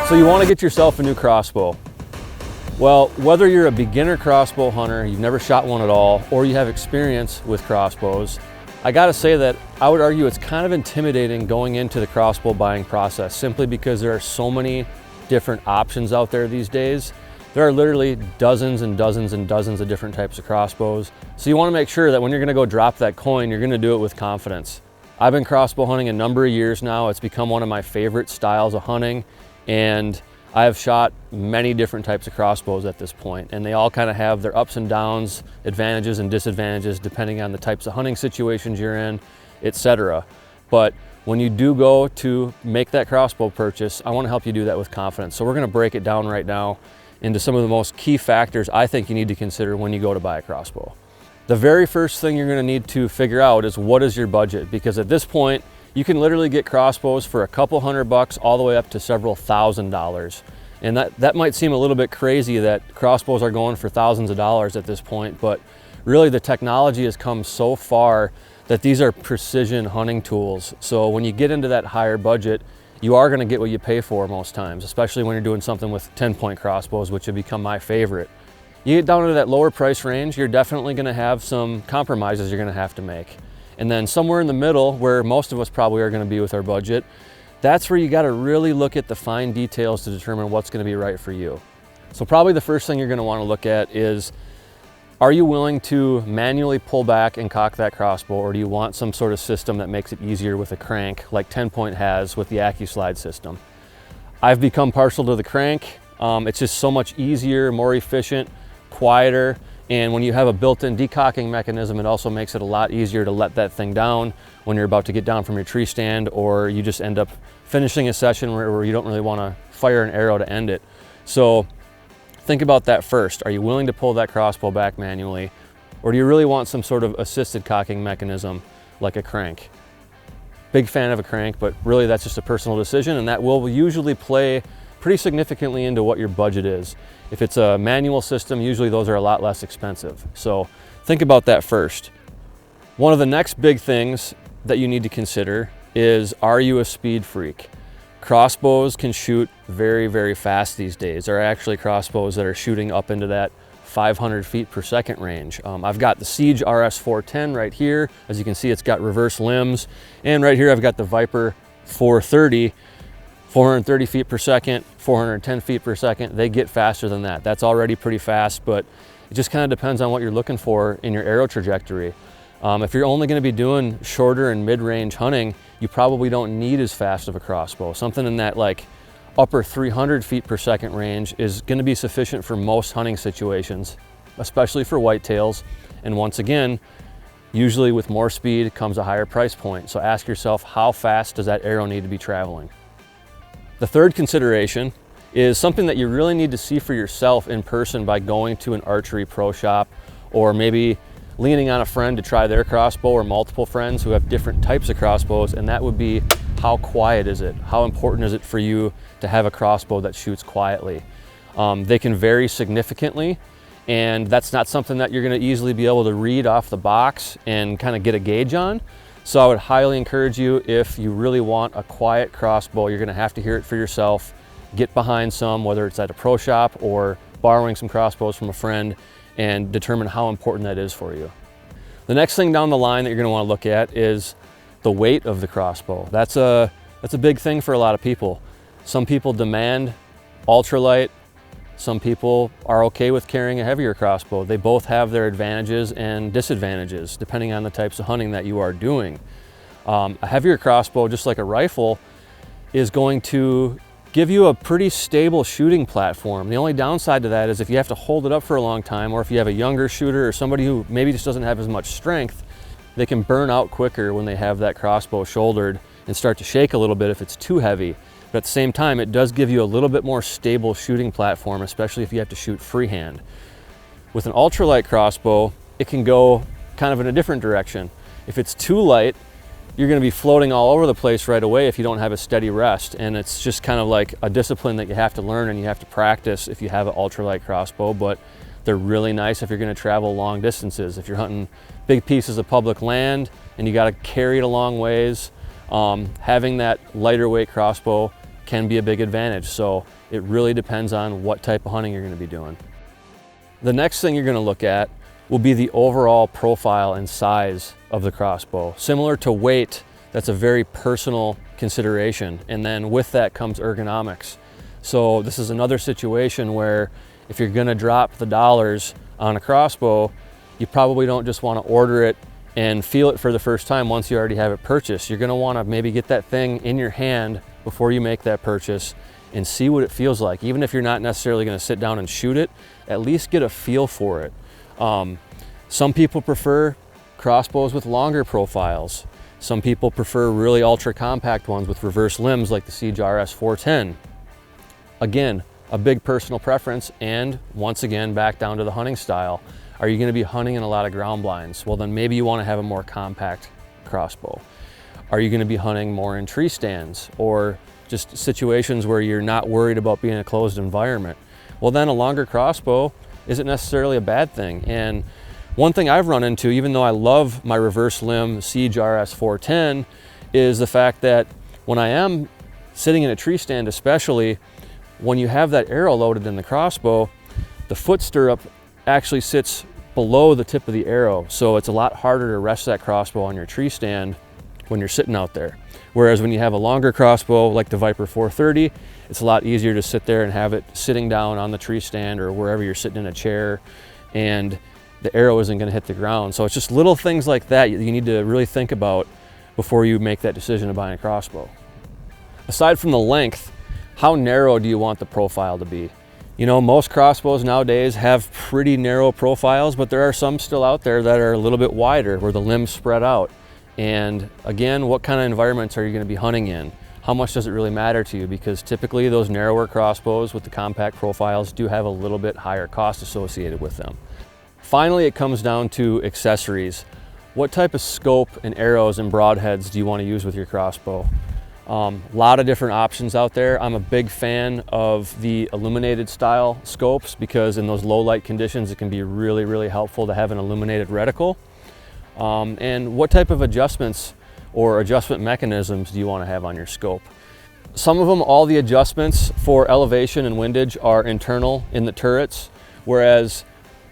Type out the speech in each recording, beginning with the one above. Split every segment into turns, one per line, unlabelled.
So you want to get yourself a new crossbow. Well, whether you're a beginner crossbow hunter, you've never shot one at all, or you have experience with crossbows, I gotta say that I would argue it's kind of intimidating going into the crossbow buying process, simply because there are so many different options out there these days. There are literally dozens and dozens and dozens of different types of crossbows. So you want to make sure that when you're gonna go drop that coin, you're gonna do it with confidence. I've been crossbow hunting a number of years now. It's become one of my favorite styles of hunting, and I have shot many different types of crossbows at this point, and they all kind of have their ups and downs, advantages and disadvantages depending on the types of hunting situations you're in, etc. But when you do go to make that crossbow purchase, I want to help you do that with confidence. So we're going to break it down right now into some of the most key factors I think you need to consider when you go to buy a crossbow. The very first thing you're going to need to figure out is, what is your budget? Because at this point, you can literally get crossbows for a couple $100 all the way up to several $1,000s. And that might seem a little bit crazy that crossbows are going for thousands of dollars at this point, but really the technology has come so far that these are precision hunting tools. So when you get into that higher budget, you are going to get what you pay for most times, especially when you're doing something with 10-point crossbows, which have become my favorite. You get down into that lower price range, you're definitely going to have some compromises you're going to have to make. And then somewhere in the middle, where most of us probably are going to be with our budget, that's where you got to really look at the fine details to determine what's going to be right for you. So probably the first thing you're going to want to look at is, are you willing to manually pull back and cock that crossbow, or do you want some sort of system that makes it easier with a crank like 10-point has with the AccuSlide system? I've become partial to the crank. It's just so much easier, more efficient, quieter. And when you have a built-in decocking mechanism, it also makes it a lot easier to let that thing down when you're about to get down from your tree stand, or you just end up finishing a session where you don't really want to fire an arrow to end it. So think about that first. Are you willing to pull that crossbow back manually, or do you really want some sort of assisted cocking mechanism like a crank? Big fan of a crank, but really that's just a personal decision, and that will usually play pretty significantly into what your budget is. If it's a manual system, usually those are a lot less expensive. So think about that first. One of the next big things that you need to consider is, are you a speed freak? Crossbows can shoot very, very fast these days. There are actually crossbows that are shooting up into that 500 feet per second range. I've got the Siege RS410 right here. As you can see, it's got reverse limbs. And right here, I've got the Viper 430. 430 feet per second, 410 feet per second. They get faster than that. That's already pretty fast, but it just kind of depends on what you're looking for in your arrow trajectory. If you're only going to be doing shorter and mid-range hunting, you probably don't need as fast of a crossbow. Something in that like upper 300 feet per second range is going to be sufficient for most hunting situations, especially for whitetails. And once again, usually with more speed comes a higher price point. So ask yourself, how fast does that arrow need to be traveling? The third consideration is something that you really need to see for yourself in person by going to an archery pro shop, or maybe leaning on a friend to try their crossbow, or multiple friends who have different types of crossbows, and that would be, how quiet is it? How important is it for you to have a crossbow that shoots quietly? They can vary significantly, and that's not something that you're going to easily be able to read off the box and kind of get a gauge on. So I would highly encourage you, if you really want a quiet crossbow, you're going to have to hear it for yourself. Get behind some, whether it's at a pro shop or borrowing some crossbows from a friend, and determine how important that is for you. The next thing down the line that you're going to want to look at is the weight of the crossbow. That's a big thing for a lot of people. Some people demand ultralight. Some people are okay with carrying a heavier crossbow. They both have their advantages and disadvantages depending on the types of hunting that you are doing. A heavier crossbow, just like a rifle, is going to give you a pretty stable shooting platform. The only downside to that is if you have to hold it up for a long time, or if you have a younger shooter or somebody who maybe just doesn't have as much strength, they can burn out quicker when they have that crossbow shouldered and start to shake a little bit if it's too heavy. But at the same time, it does give you a little bit more stable shooting platform, especially if you have to shoot freehand. With an ultralight crossbow, it can go kind of in a different direction. If it's too light, you're going to be floating all over the place right away if you don't have a steady rest. And it's just kind of like a discipline that you have to learn and you have to practice if you have an ultralight crossbow. But they're really nice if you're going to travel long distances. If you're hunting big pieces of public land and you got to carry it a long ways, having that lighter weight crossbow can be a big advantage. So It really depends on what type of hunting you're going to be doing. The next thing you're going to look at will be the overall profile and size of the crossbow. Similar to weight, that's a very personal consideration. And then with that comes ergonomics. So this is another situation where if you're going to drop the dollars on a crossbow, you probably don't just want to order it and feel it for the first time once you already have it purchased. You're going to want to maybe get that thing in your hand before you make that purchase and see what it feels like. Even if you're not necessarily going to sit down and shoot it, at least get a feel for it. Some people prefer crossbows with longer profiles. Some people prefer really ultra compact ones with reverse limbs like the Siege RS 410. Again, a big personal preference, and once again, back down to the hunting style. Are you going to be hunting in a lot of ground blinds? Well, then maybe you want to have a more compact crossbow. Are you going to be hunting more in tree stands or just situations where you're not worried about being in a closed environment? Well, then a longer crossbow isn't necessarily a bad thing. And one thing I've run into, even though I love my reverse limb Siege RS 410, is the fact that when I am sitting in a tree stand, especially when you have that arrow loaded in the crossbow, the foot stirrup actually sits below the tip of the arrow. So it's a lot harder to rest that crossbow on your tree stand when you're sitting out there. Whereas when you have a longer crossbow like the Viper 430, it's a lot easier to sit there and have it sitting down on the tree stand or wherever you're sitting in a chair, and the arrow isn't going to hit the ground. So it's just little things like that you need to really think about before you make that decision to buy a crossbow. Aside from the length, how narrow do you want the profile to be? You know, most crossbows nowadays have pretty narrow profiles, but there are some still out there that are a little bit wider where the limbs spread out. And again, what kind of environments are you going to be hunting in? How much does it really matter to you? Because typically those narrower crossbows with the compact profiles do have a little bit higher cost associated with them. Finally, it comes down to accessories. What type of scope and arrows and broadheads do you want to use with your crossbow? A lot of different options out there. I'm a big fan of the illuminated style scopes because in those low light conditions it can be really, really helpful to have an illuminated reticle. And what type of adjustments or adjustment mechanisms do you want to have on your scope? Some of them, all the adjustments for elevation and windage are internal in the turrets, whereas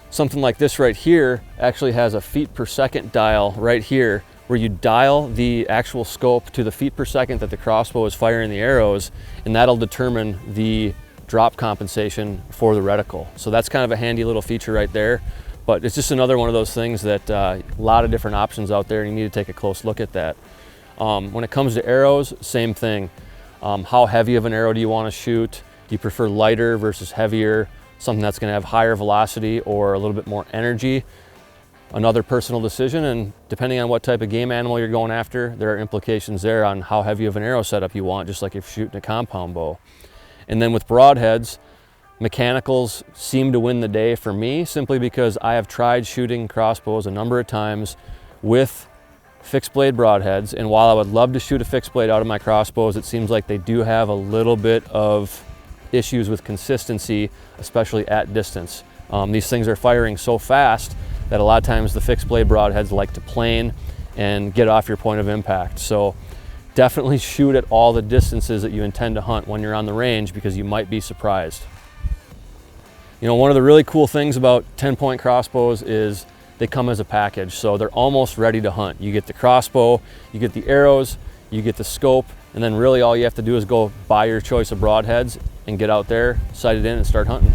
something like this right here actually has a feet per second dial right here where you dial the actual scope to the feet per second that the crossbow is firing the arrows, and that'll determine the drop compensation for the reticle. So that's kind of a handy little feature right there. But it's just another one of those things that a lot of different options out there, and you need to take a close look at that. When it comes to arrows, same thing. How heavy of an arrow do you want to shoot? Do you prefer lighter versus heavier? Something that's going to have higher velocity or a little bit more energy? Another personal decision, and depending on what type of game animal you're going after, there are implications there on how heavy of an arrow setup you want, just like if you're shooting a compound bow. And then with broadheads, mechanicals seem to win the day for me, simply because I have tried shooting crossbows a number of times with fixed blade broadheads, and while I would love to shoot a fixed blade out of my crossbows, it seems like they do have a little bit of issues with consistency, especially at distance. These things are firing so fast that a lot of times the fixed blade broadheads like to plane and get off your point of impact. So definitely shoot at all the distances that you intend to hunt when you're on the range, because you might be surprised. You know, one of the really cool things about 10-point crossbows is they come as a package, so they're almost ready to hunt. You get the crossbow, you get the arrows, you get the scope, and then really all you have to do is go buy your choice of broadheads and get out there, sight it in, and start hunting.